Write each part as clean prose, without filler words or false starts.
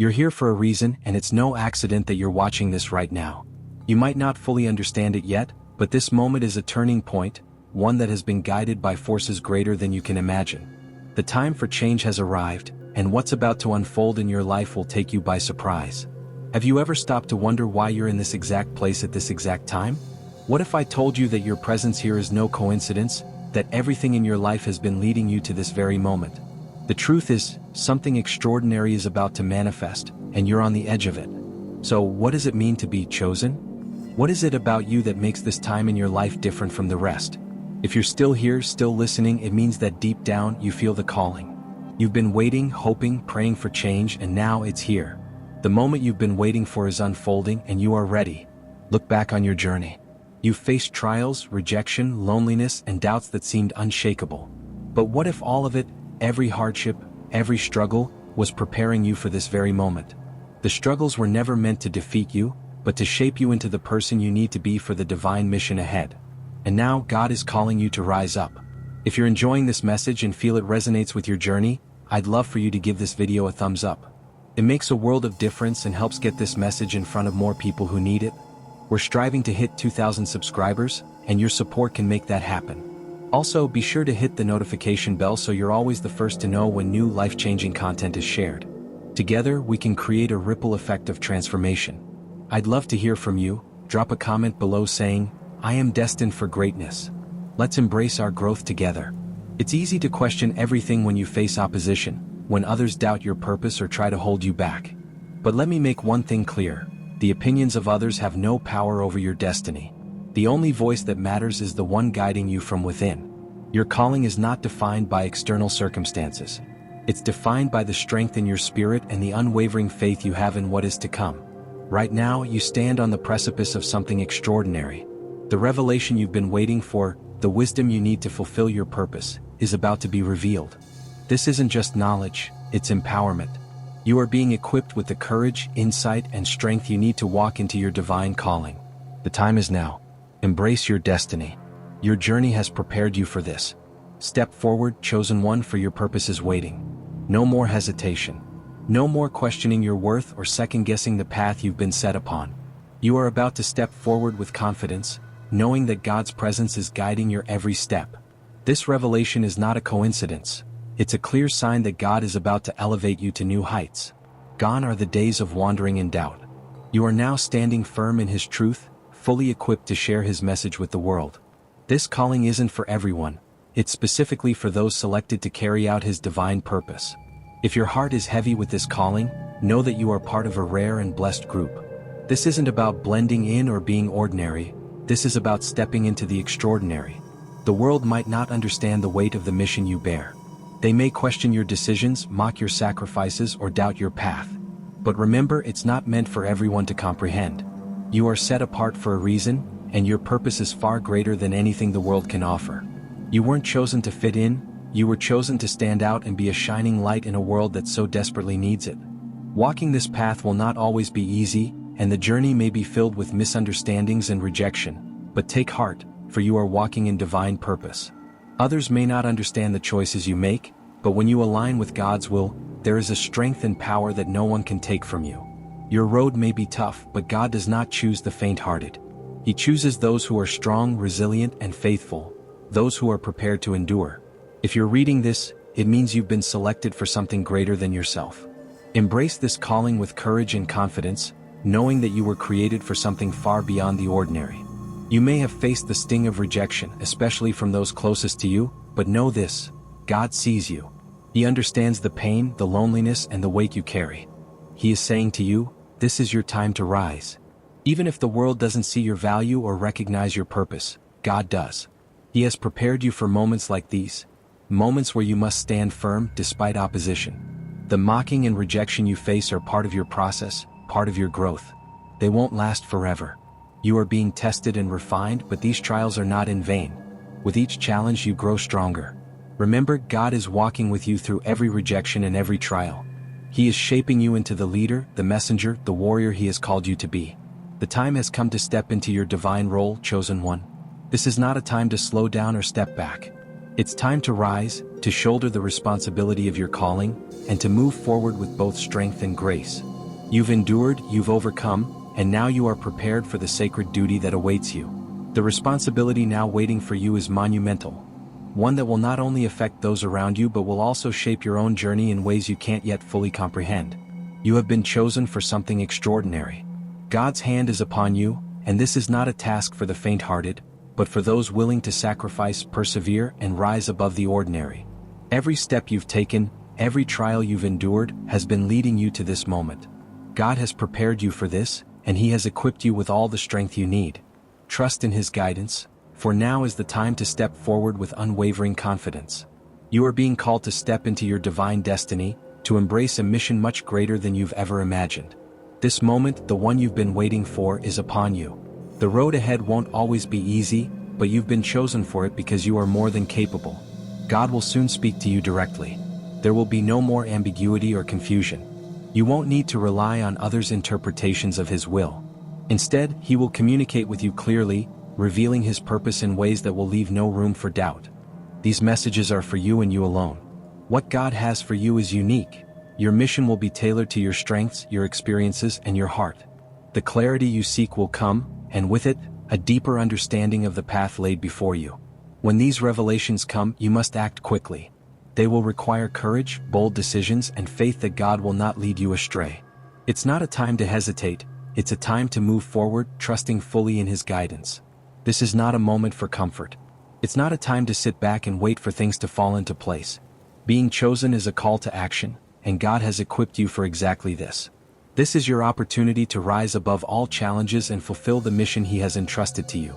You're here for a reason, and it's no accident that you're watching this right now. You might not fully understand it yet, but this moment is a turning point, one that has been guided by forces greater than you can imagine. The time for change has arrived, and what's about to unfold in your life will take you by surprise. Have you ever stopped to wonder why you're in this exact place at this exact time? What if I told you that your presence here is no coincidence, that everything in your life has been leading you to this very moment? The truth is, something extraordinary is about to manifest, and you're on the edge of it. So, what does it mean to be chosen? What is it about you that makes this time in your life different from the rest? If you're still here, still listening, it means that deep down, you feel the calling. You've been waiting, hoping, praying for change, and now it's here. The moment you've been waiting for is unfolding, and you are ready. Look back on your journey. You've faced trials, rejection, loneliness, and doubts that seemed unshakable. But what if all of it, every hardship, every struggle, was preparing you for this very moment? The struggles were never meant to defeat you, but to shape you into the person you need to be for the divine mission ahead. And now, God is calling you to rise up. If you're enjoying this message and feel it resonates with your journey, I'd love for you to give this video a thumbs up. It makes a world of difference and helps get this message in front of more people who need it. We're striving to hit 2,000 subscribers, and your support can make that happen. Also, be sure to hit the notification bell so you're always the first to know when new life-changing content is shared. Together, we can create a ripple effect of transformation. I'd love to hear from you. Drop a comment below saying, "I am destined for greatness." Let's embrace our growth together. It's easy to question everything when you face opposition, when others doubt your purpose or try to hold you back. But let me make one thing clear. The opinions of others have no power over your destiny. The only voice that matters is the one guiding you from within. Your calling is not defined by external circumstances. It's defined by the strength in your spirit and the unwavering faith you have in what is to come. Right now, you stand on the precipice of something extraordinary. The revelation you've been waiting for, the wisdom you need to fulfill your purpose, is about to be revealed. This isn't just knowledge, it's empowerment. You are being equipped with the courage, insight, and strength you need to walk into your divine calling. The time is now. Embrace your destiny. Your journey has prepared you for this. Step forward, chosen one, for your purpose is waiting. No more hesitation. No more questioning your worth or second-guessing the path you've been set upon. You are about to step forward with confidence, knowing that God's presence is guiding your every step. This revelation is not a coincidence. It's a clear sign that God is about to elevate you to new heights. Gone are the days of wandering in doubt. You are now standing firm in His truth, fully equipped to share His message with the world. This calling isn't for everyone. It's specifically for those selected to carry out His divine purpose. If your heart is heavy with this calling, know that you are part of a rare and blessed group. This isn't about blending in or being ordinary. This is about stepping into the extraordinary. The world might not understand the weight of the mission you bear. They may question your decisions, mock your sacrifices, or doubt your path. But remember, it's not meant for everyone to comprehend. You are set apart for a reason, and your purpose is far greater than anything the world can offer. You weren't chosen to fit in, you were chosen to stand out and be a shining light in a world that so desperately needs it. Walking this path will not always be easy, and the journey may be filled with misunderstandings and rejection. But take heart, for you are walking in divine purpose. Others may not understand the choices you make, but when you align with God's will, there is a strength and power that no one can take from you. Your road may be tough, but God does not choose the faint-hearted. He chooses those who are strong, resilient, and faithful, those who are prepared to endure. If you're reading this, it means you've been selected for something greater than yourself. Embrace this calling with courage and confidence, knowing that you were created for something far beyond the ordinary. You may have faced the sting of rejection, especially from those closest to you, but know this: God sees you. He understands the pain, the loneliness, and the weight you carry. He is saying to you, this is your time to rise. Even if the world doesn't see your value or recognize your purpose, God does. He has prepared you for moments like these, moments where you must stand firm despite opposition. The mocking and rejection you face are part of your process, part of your growth. They won't last forever. You are being tested and refined, but these trials are not in vain. With each challenge you grow stronger. Remember, God is walking with you through every rejection and every trial. He is shaping you into the leader, the messenger, the warrior He has called you to be. The time has come to step into your divine role, chosen one. This is not a time to slow down or step back. It's time to rise, to shoulder the responsibility of your calling, and to move forward with both strength and grace. You've endured, you've overcome, and now you are prepared for the sacred duty that awaits you. The responsibility now waiting for you is monumental. One that will not only affect those around you but will also shape your own journey in ways you can't yet fully comprehend. You have been chosen for something extraordinary. God's hand is upon you, and this is not a task for the faint-hearted, but for those willing to sacrifice, persevere, and rise above the ordinary. Every step you've taken, every trial you've endured, has been leading you to this moment. God has prepared you for this, and He has equipped you with all the strength you need. Trust in His guidance, for now is the time to step forward with unwavering confidence. You are being called to step into your divine destiny, to embrace a mission much greater than you've ever imagined. This moment, the one you've been waiting for, is upon you. The road ahead won't always be easy, but you've been chosen for it because you are more than capable. God will soon speak to you directly. There will be no more ambiguity or confusion. You won't need to rely on others' interpretations of His will. Instead, He will communicate with you clearly, revealing His purpose in ways that will leave no room for doubt. These messages are for you and you alone. What God has for you is unique. Your mission will be tailored to your strengths, your experiences, and your heart. The clarity you seek will come, and with it, a deeper understanding of the path laid before you. When these revelations come, you must act quickly. They will require courage, bold decisions, and faith that God will not lead you astray. It's not a time to hesitate, it's a time to move forward, trusting fully in His guidance. This is not a moment for comfort. It's not a time to sit back and wait for things to fall into place. Being chosen is a call to action, and God has equipped you for exactly this. This is your opportunity to rise above all challenges and fulfill the mission He has entrusted to you.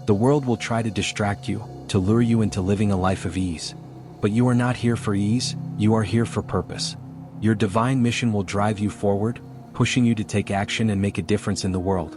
The world will try to distract you, to lure you into living a life of ease. But you are not here for ease, you are here for purpose. Your divine mission will drive you forward, pushing you to take action and make a difference in the world.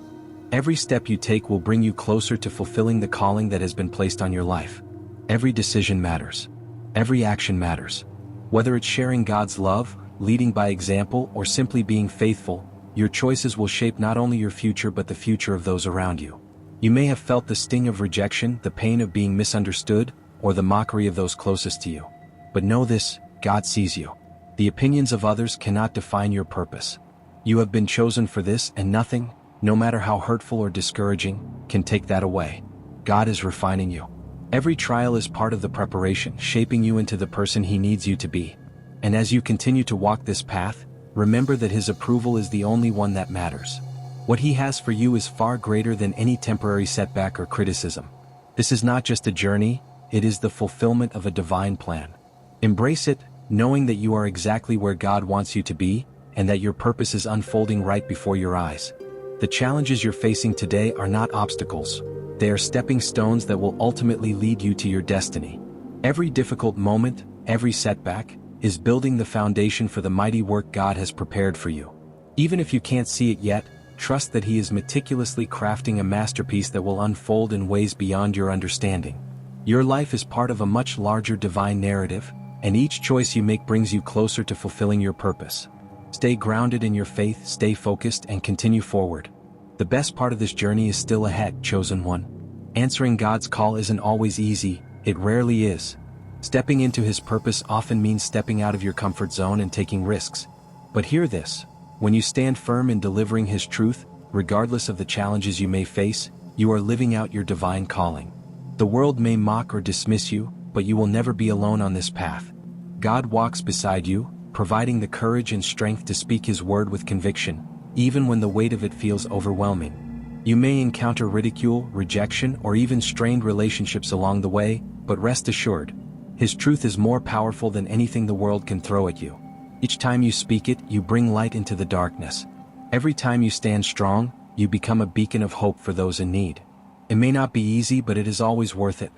Every step you take will bring you closer to fulfilling the calling that has been placed on your life. Every decision matters. Every action matters. Whether it's sharing God's love, leading by example, or simply being faithful, your choices will shape not only your future but the future of those around you. You may have felt the sting of rejection, the pain of being misunderstood, or the mockery of those closest to you. But know this, God sees you. The opinions of others cannot define your purpose. You have been chosen for this, and nothing, no matter how hurtful or discouraging, can take that away. God is refining you. Every trial is part of the preparation, shaping you into the person He needs you to be. And as you continue to walk this path, remember that His approval is the only one that matters. What He has for you is far greater than any temporary setback or criticism. This is not just a journey, it is the fulfillment of a divine plan. Embrace it, knowing that you are exactly where God wants you to be, and that your purpose is unfolding right before your eyes. The challenges you're facing today are not obstacles. They are stepping stones that will ultimately lead you to your destiny. Every difficult moment, every setback, is building the foundation for the mighty work God has prepared for you. Even if you can't see it yet, trust that He is meticulously crafting a masterpiece that will unfold in ways beyond your understanding. Your life is part of a much larger divine narrative, and each choice you make brings you closer to fulfilling your purpose. Stay grounded in your faith, stay focused, and continue forward. The best part of this journey is still ahead, chosen one. Answering God's call isn't always easy, it rarely is. Stepping into His purpose often means stepping out of your comfort zone and taking risks. But hear this, when you stand firm in delivering His truth, regardless of the challenges you may face, you are living out your divine calling. The world may mock or dismiss you, but you will never be alone on this path. God walks beside you, providing the courage and strength to speak His word with conviction, even when the weight of it feels overwhelming. You may encounter ridicule, rejection, or even strained relationships along the way, but rest assured, His truth is more powerful than anything the world can throw at you. Each time you speak it, you bring light into the darkness. Every time you stand strong, you become a beacon of hope for those in need. It may not be easy, but it is always worth it.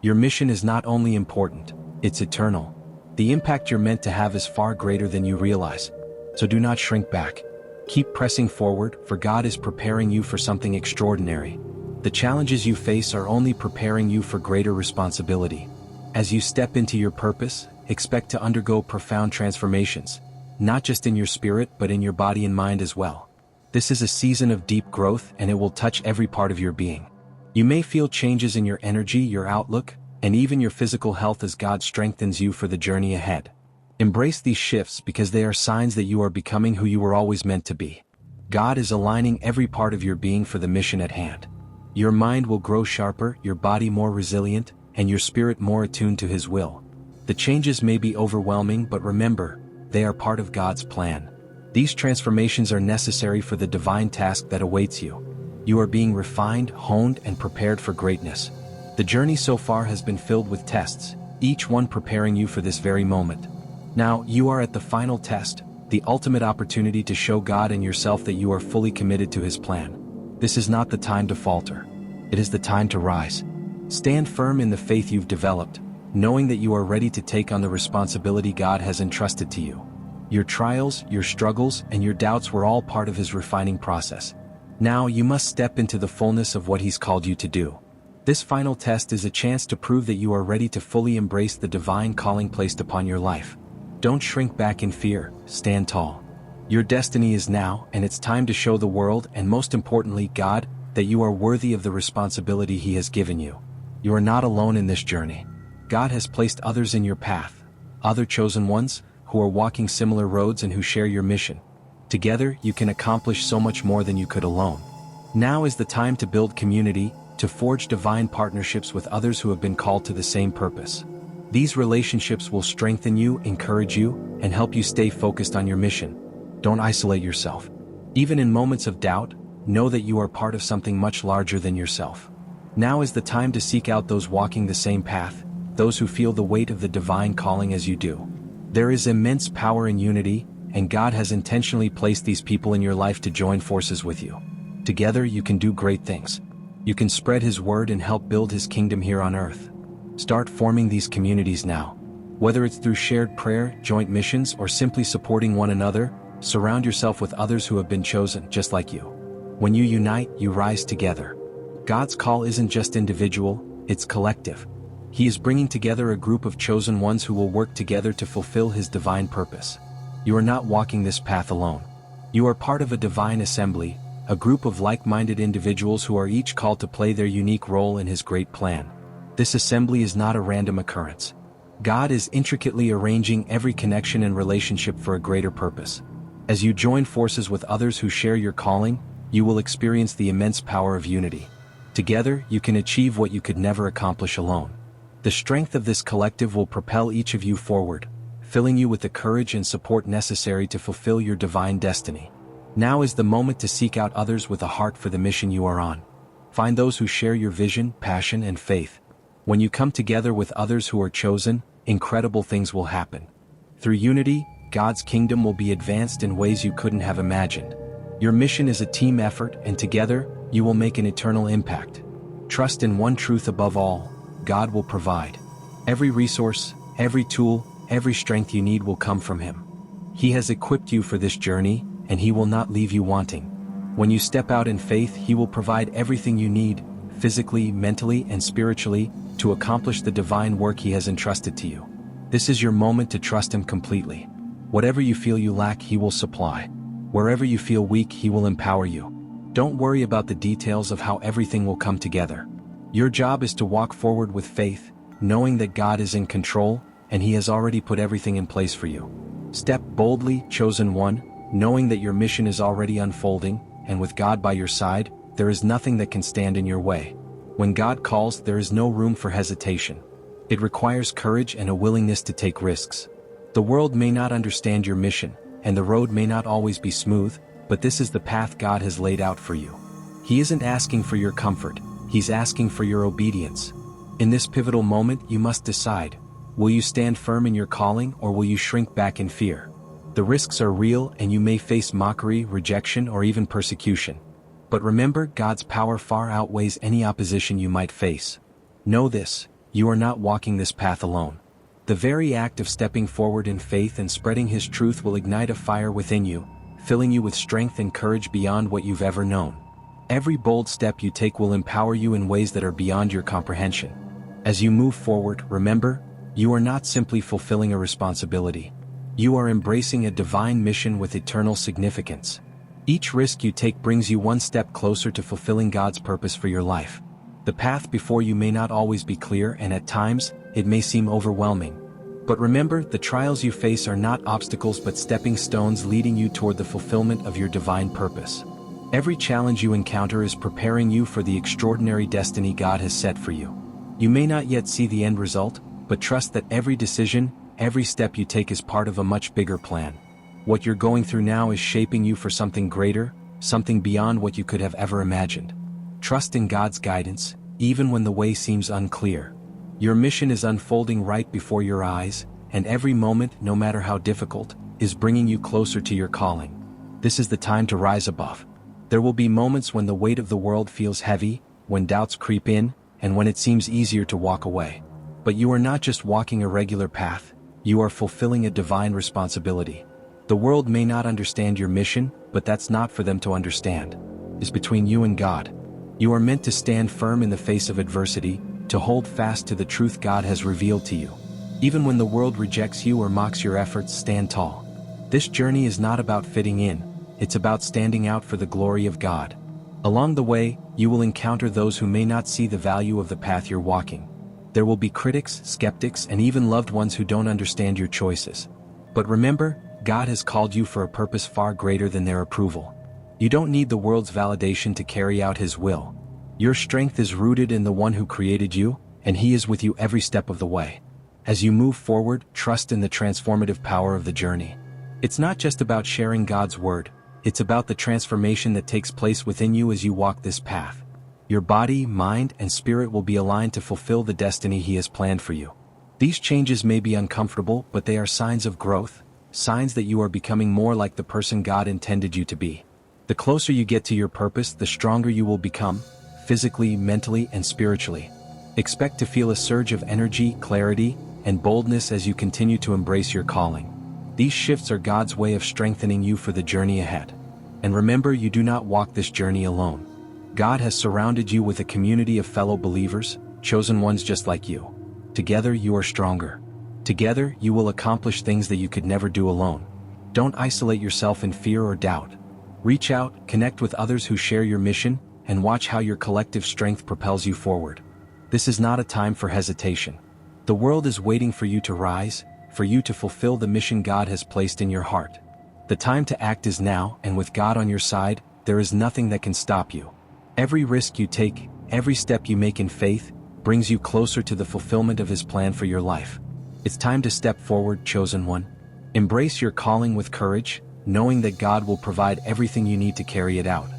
Your mission is not only important, it's eternal. The impact you're meant to have is far greater than you realize. So do not shrink back. Keep pressing forward, for God is preparing you for something extraordinary. The challenges you face are only preparing you for greater responsibility. As you step into your purpose, expect to undergo profound transformations, not just in your spirit but in your body and mind as well. This is a season of deep growth, and it will touch every part of your being. You may feel changes in your energy, your outlook, and even your physical health as God strengthens you for the journey ahead. Embrace these shifts because they are signs that you are becoming who you were always meant to be. God is aligning every part of your being for the mission at hand. Your mind will grow sharper, your body more resilient, and your spirit more attuned to His will. The changes may be overwhelming, but remember, they are part of God's plan. These transformations are necessary for the divine task that awaits you. You are being refined, honed, and prepared for greatness. The journey so far has been filled with tests, each one preparing you for this very moment. Now, you are at the final test, the ultimate opportunity to show God and yourself that you are fully committed to His plan. This is not the time to falter. It is the time to rise. Stand firm in the faith you've developed, knowing that you are ready to take on the responsibility God has entrusted to you. Your trials, your struggles, and your doubts were all part of His refining process. Now you must step into the fullness of what He's called you to do. This final test is a chance to prove that you are ready to fully embrace the divine calling placed upon your life. Don't shrink back in fear, stand tall. Your destiny is now, and it's time to show the world, and most importantly God, that you are worthy of the responsibility He has given you. You are not alone in this journey. God has placed others in your path, other chosen ones, who are walking similar roads and who share your mission. Together, you can accomplish so much more than you could alone. Now is the time to build community, to forge divine partnerships with others who have been called to the same purpose. These relationships will strengthen you, encourage you, and help you stay focused on your mission. Don't isolate yourself. Even in moments of doubt, know that you are part of something much larger than yourself. Now is the time to seek out those walking the same path, those who feel the weight of the divine calling as you do. There is immense power in unity, and God has intentionally placed these people in your life to join forces with you. Together you can do great things. You can spread His word and help build His kingdom here on earth. Start forming these communities now. Whether it's through shared prayer, joint missions, or simply supporting one another, surround yourself with others who have been chosen just like you. When you unite, you rise together. God's call isn't just individual, it's collective. He is bringing together a group of chosen ones who will work together to fulfill His divine purpose. You are not walking this path alone. You are part of a divine assembly, a group of like-minded individuals who are each called to play their unique role in His great plan. This assembly is not a random occurrence. God is intricately arranging every connection and relationship for a greater purpose. As you join forces with others who share your calling, you will experience the immense power of unity. Together, you can achieve what you could never accomplish alone. The strength of this collective will propel each of you forward, filling you with the courage and support necessary to fulfill your divine destiny. Now is the moment to seek out others with a heart for the mission you are on. Find those who share your vision, passion, and faith. When you come together with others who are chosen, incredible things will happen. Through unity, God's kingdom will be advanced in ways you couldn't have imagined. Your mission is a team effort, and together, you will make an eternal impact. Trust in one truth above all: God will provide. Every resource, every tool, every strength you need will come from Him. He has equipped you for this journey, and He will not leave you wanting. When you step out in faith, He will provide everything you need, physically, mentally, and spiritually, to accomplish the divine work He has entrusted to you. This is your moment to trust Him completely. Whatever you feel you lack, He will supply. Wherever you feel weak, He will empower you. Don't worry about the details of how everything will come together. Your job is to walk forward with faith, knowing that God is in control, and He has already put everything in place for you. Step boldly, chosen one, knowing that your mission is already unfolding, and with God by your side, there is nothing that can stand in your way. When God calls, there is no room for hesitation. It requires courage and a willingness to take risks. The world may not understand your mission, and the road may not always be smooth, but this is the path God has laid out for you. He isn't asking for your comfort, He's asking for your obedience. In this pivotal moment, you must decide: will you stand firm in your calling, or will you shrink back in fear? The risks are real, and you may face mockery, rejection, or even persecution. But remember, God's power far outweighs any opposition you might face. Know this: you are not walking this path alone. The very act of stepping forward in faith and spreading His truth will ignite a fire within you, filling you with strength and courage beyond what you've ever known. Every bold step you take will empower you in ways that are beyond your comprehension. As you move forward, remember, you are not simply fulfilling a responsibility. You are embracing a divine mission with eternal significance. Each risk you take brings you one step closer to fulfilling God's purpose for your life. The path before you may not always be clear, and at times, it may seem overwhelming. But remember, the trials you face are not obstacles but stepping stones leading you toward the fulfillment of your divine purpose. Every challenge you encounter is preparing you for the extraordinary destiny God has set for you. You may not yet see the end result, but trust that every decision, every step you take is part of a much bigger plan. What you're going through now is shaping you for something greater, something beyond what you could have ever imagined. Trust in God's guidance, even when the way seems unclear. Your mission is unfolding right before your eyes, and every moment, no matter how difficult, is bringing you closer to your calling. This is the time to rise above. There will be moments when the weight of the world feels heavy, when doubts creep in, and when it seems easier to walk away. But you are not just walking a regular path, you are fulfilling a divine responsibility. The world may not understand your mission, but that's not for them to understand. It's between you and God. You are meant to stand firm in the face of adversity, to hold fast to the truth God has revealed to you. Even when the world rejects you or mocks your efforts, stand tall. This journey is not about fitting in, it's about standing out for the glory of God. Along the way, you will encounter those who may not see the value of the path you're walking. There will be critics, skeptics, and even loved ones who don't understand your choices. But remember, God has called you for a purpose far greater than their approval. You don't need the world's validation to carry out His will. Your strength is rooted in the one who created you, and He is with you every step of the way. As you move forward, trust in the transformative power of the journey. It's not just about sharing God's word, it's about the transformation that takes place within you as you walk this path. Your body, mind, and spirit will be aligned to fulfill the destiny He has planned for you. These changes may be uncomfortable, but they are signs of growth, signs that you are becoming more like the person God intended you to be. The closer you get to your purpose, the stronger you will become, physically, mentally, and spiritually. Expect to feel a surge of energy, clarity, and boldness as you continue to embrace your calling. These shifts are God's way of strengthening you for the journey ahead. And remember, you do not walk this journey alone. God has surrounded you with a community of fellow believers, chosen ones just like you. Together you are stronger. Together you will accomplish things that you could never do alone. Don't isolate yourself in fear or doubt. Reach out, connect with others who share your mission, and watch how your collective strength propels you forward. This is not a time for hesitation. The world is waiting for you to rise, for you to fulfill the mission God has placed in your heart. The time to act is now, and with God on your side, there is nothing that can stop you. Every risk you take, every step you make in faith, brings you closer to the fulfillment of His plan for your life. It's time to step forward, chosen one. Embrace your calling with courage, knowing that God will provide everything you need to carry it out.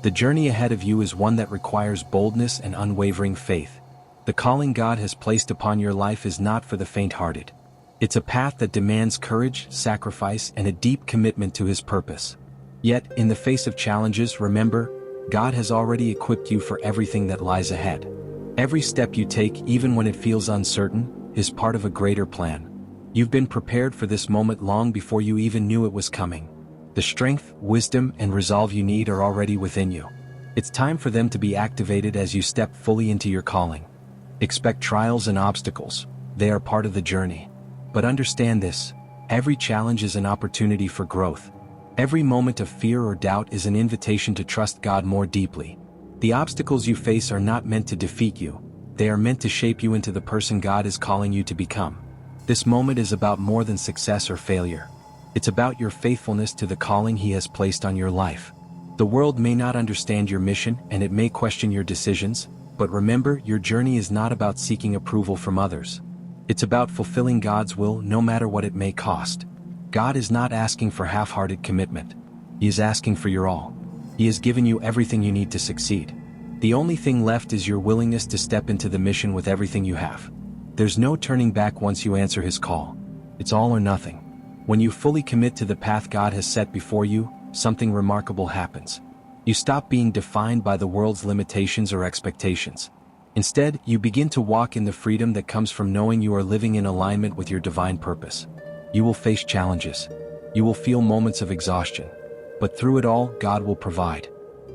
The journey ahead of you is one that requires boldness and unwavering faith. The calling God has placed upon your life is not for the faint-hearted. It's a path that demands courage, sacrifice, and a deep commitment to His purpose. Yet, in the face of challenges, remember, God has already equipped you for everything that lies ahead. Every step you take, even when it feels uncertain, is part of a greater plan. You've been prepared for this moment long before you even knew it was coming. The strength, wisdom, and resolve you need are already within you. It's time for them to be activated as you step fully into your calling. Expect trials and obstacles. They are part of the journey. But understand this, every challenge is an opportunity for growth. Every moment of fear or doubt is an invitation to trust God more deeply. The obstacles you face are not meant to defeat you. They are meant to shape you into the person God is calling you to become. This moment is about more than success or failure. It's about your faithfulness to the calling He has placed on your life. The world may not understand your mission, and it may question your decisions, but remember, your journey is not about seeking approval from others. It's about fulfilling God's will no matter what it may cost. God is not asking for half-hearted commitment. He is asking for your all. He has given you everything you need to succeed. The only thing left is your willingness to step into the mission with everything you have. There's no turning back once you answer His call. It's all or nothing. When you fully commit to the path God has set before you, something remarkable happens. You stop being defined by the world's limitations or expectations. Instead, you begin to walk in the freedom that comes from knowing you are living in alignment with your divine purpose. You will face challenges. You will feel moments of exhaustion. But through it all, God will provide.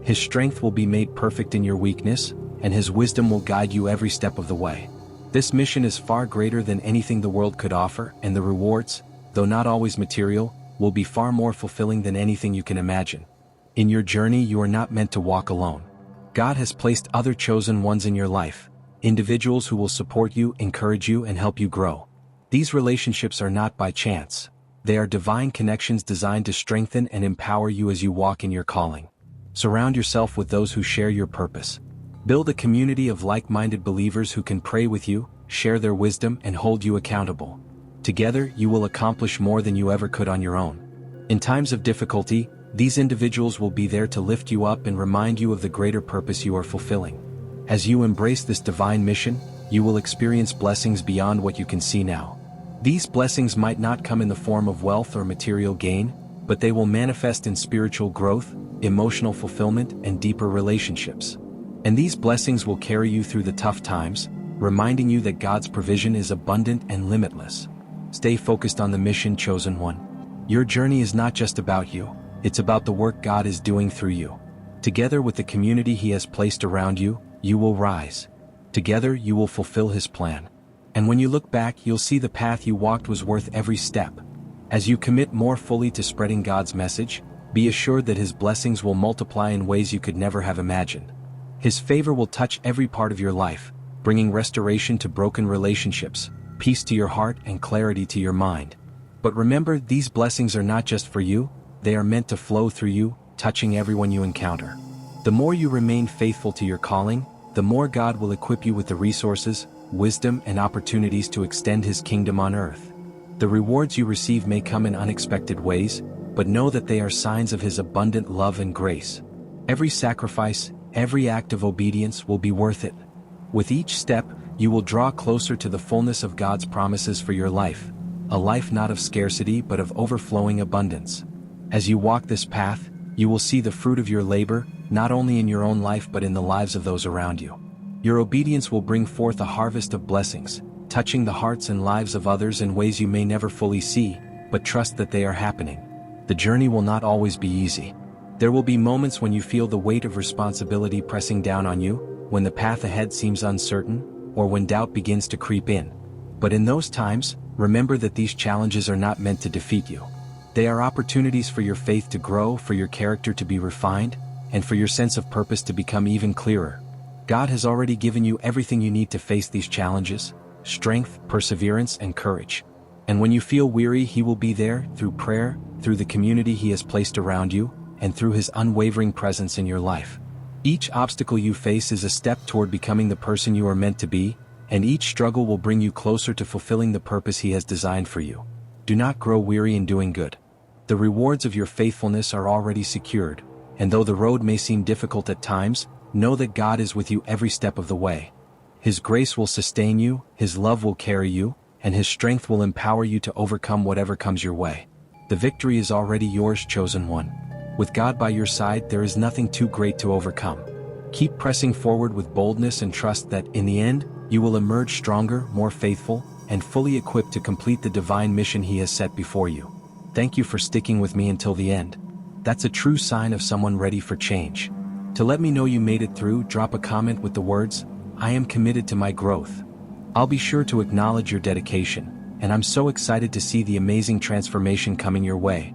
His strength will be made perfect in your weakness, and His wisdom will guide you every step of the way. This mission is far greater than anything the world could offer, and the rewards, though not always material, will be far more fulfilling than anything you can imagine. In your journey, you are not meant to walk alone. God has placed other chosen ones in your life, individuals who will support you, encourage you, and help you grow. These relationships are not by chance. They are divine connections designed to strengthen and empower you as you walk in your calling. Surround yourself with those who share your purpose. Build a community of like-minded believers who can pray with you, share their wisdom, and hold you accountable. Together, you will accomplish more than you ever could on your own. In times of difficulty, these individuals will be there to lift you up and remind you of the greater purpose you are fulfilling. As you embrace this divine mission, you will experience blessings beyond what you can see now. These blessings might not come in the form of wealth or material gain, but they will manifest in spiritual growth, emotional fulfillment, and deeper relationships. And these blessings will carry you through the tough times, reminding you that God's provision is abundant and limitless. Stay focused on the mission, chosen one. Your journey is not just about you, it's about the work God is doing through you. Together with the community He has placed around you, you will rise. Together you will fulfill His plan. And when you look back, you'll see the path you walked was worth every step. As you commit more fully to spreading God's message, be assured that His blessings will multiply in ways you could never have imagined. His favor will touch every part of your life, bringing restoration to broken relationships, peace to your heart, and clarity to your mind. But remember, these blessings are not just for you, they are meant to flow through you, touching everyone you encounter. The more you remain faithful to your calling, the more God will equip you with the resources, wisdom, and opportunities to extend His kingdom on earth. The rewards you receive may come in unexpected ways, but know that they are signs of His abundant love and grace. Every sacrifice, every act of obedience will be worth it. With each step, you will draw closer to the fullness of God's promises for your life, a life not of scarcity but of overflowing abundance. As you walk this path, you will see the fruit of your labor, not only in your own life but in the lives of those around you. Your obedience will bring forth a harvest of blessings, touching the hearts and lives of others in ways you may never fully see, but trust that they are happening. The journey will not always be easy. There will be moments when you feel the weight of responsibility pressing down on you, when the path ahead seems uncertain, or when doubt begins to creep in. But in those times, remember that these challenges are not meant to defeat you. They are opportunities for your faith to grow, for your character to be refined, and for your sense of purpose to become even clearer. God has already given you everything you need to face these challenges: strength, perseverance, and courage. And when you feel weary, He will be there, through prayer, through the community He has placed around you, and through His unwavering presence in your life. Each obstacle you face is a step toward becoming the person you are meant to be, and each struggle will bring you closer to fulfilling the purpose He has designed for you. Do not grow weary in doing good. The rewards of your faithfulness are already secured, and though the road may seem difficult at times, know that God is with you every step of the way. His grace will sustain you, His love will carry you, and His strength will empower you to overcome whatever comes your way. The victory is already yours, chosen one. With God by your side, there is nothing too great to overcome. Keep pressing forward with boldness and trust that, in the end, you will emerge stronger, more faithful, and fully equipped to complete the divine mission He has set before you. Thank you for sticking with me until the end. That's a true sign of someone ready for change. To let me know you made it through, drop a comment with the words, "I am committed to my growth." I'll be sure to acknowledge your dedication, and I'm so excited to see the amazing transformation coming your way.